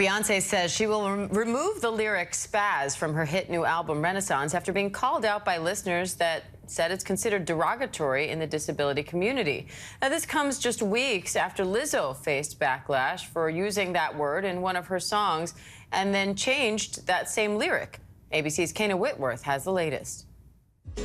Beyonce says she will remove the lyric spaz from her hit new album Renaissance after being called out by listeners that said it's considered derogatory in the disability community. Now, this comes just weeks after Lizzo faced backlash for using that word in one of her songs and then changed that same lyric. ABC's Kana Whitworth has the latest. The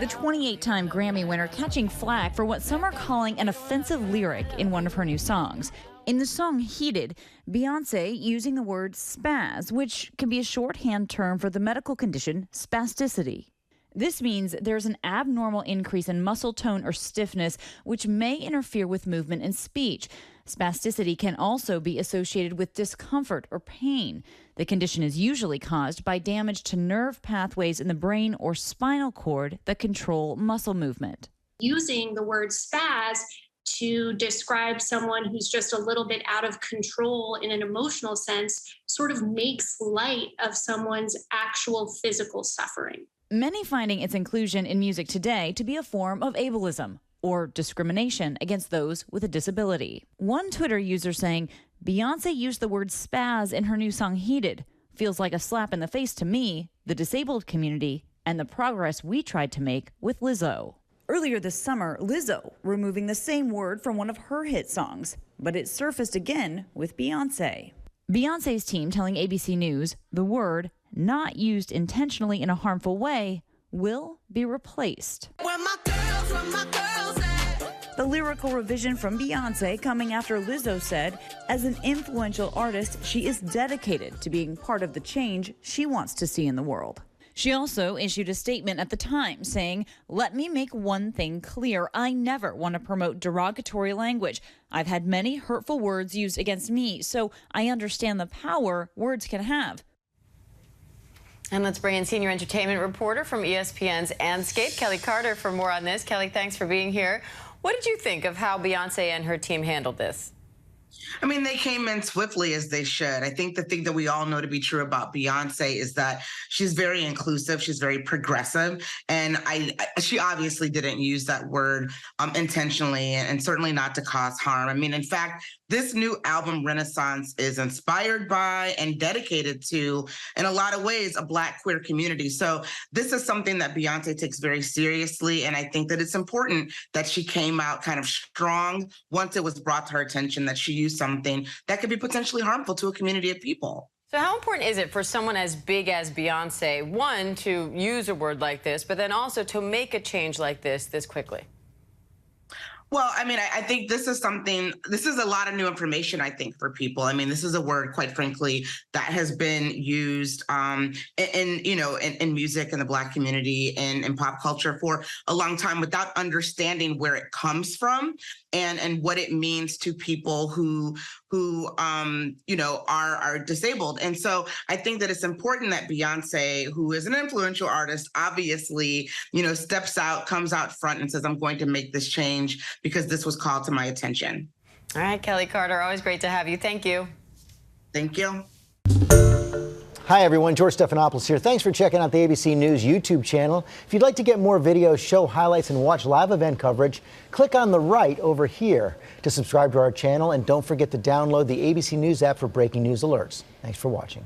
28-time Grammy winner catching flack for what some are calling an offensive lyric in one of her new songs. In the song Heated, Beyonce using the word spaz, which can be a shorthand term for the medical condition spasticity. This means there's an abnormal increase in muscle tone or stiffness, which may interfere with movement and speech. Spasticity can also be associated with discomfort or pain. The condition is usually caused by damage to nerve pathways in the brain or spinal cord that control muscle movement. Using the word spaz to describe someone who's just a little bit out of control in an emotional sense sort of makes light of someone's actual physical suffering. Many finding its inclusion in music today to be a form of ableism or discrimination against those with a disability. One Twitter user saying, Beyonce used the word spaz in her new song Heated. Feels like a slap in the face to me, the disabled community, and the progress we tried to make with Lizzo. Earlier this summer, Lizzo removing the same word from one of her hit songs, but it surfaced again with Beyonce. Beyonce's team telling ABC News the word, not used intentionally in a harmful way, will be replaced. The lyrical revision from Beyonce coming after Lizzo said, as an influential artist, she is dedicated to being part of the change she wants to see in the world. She also issued a statement at the time saying, let me make one thing clear. I never want to promote derogatory language. I've had many hurtful words used against me, so I understand the power words can have. And let's bring in senior entertainment reporter from ESPN's Andscape, Kelley Carter, for more on this. Kelley, thanks for being here. What did you think of how Beyonce and her team handled this? I mean, they came in swiftly as they should. I think the thing that we all know to be true about Beyonce is that she's very inclusive. She's very progressive. And she obviously didn't use that word intentionally and certainly not to cause harm. I mean, in fact, this new album, Renaissance, is inspired by and dedicated to, in a lot of ways, a Black queer community. So this is something that Beyonce takes very seriously. And I think that it's important that she came out kind of strong once it was brought to her attention that she used something that could be potentially harmful to a community of people. So how important is it for someone as big as Beyonce, one, to use a word like this, but then also to make a change like this quickly? Well, I mean, I think this is a lot of new information, I think, for people. I mean, this is a word, quite frankly, that has been used in music in the Black community and in pop culture for a long time without understanding where it comes from and what it means to people who are disabled. And so I think that it's important that Beyonce, who is an influential artist, obviously, steps out, comes out front and says, I'm going to make this change because this was called to my attention. All right, Kelley Carter, always great to have you. Thank you. Thank you. Hi, everyone. George Stephanopoulos here. Thanks for checking out the ABC News YouTube channel. If you'd like to get more videos, show highlights, and watch live event coverage, click on the right over here to subscribe to our channel. And don't forget to download the ABC News app for breaking news alerts. Thanks for watching.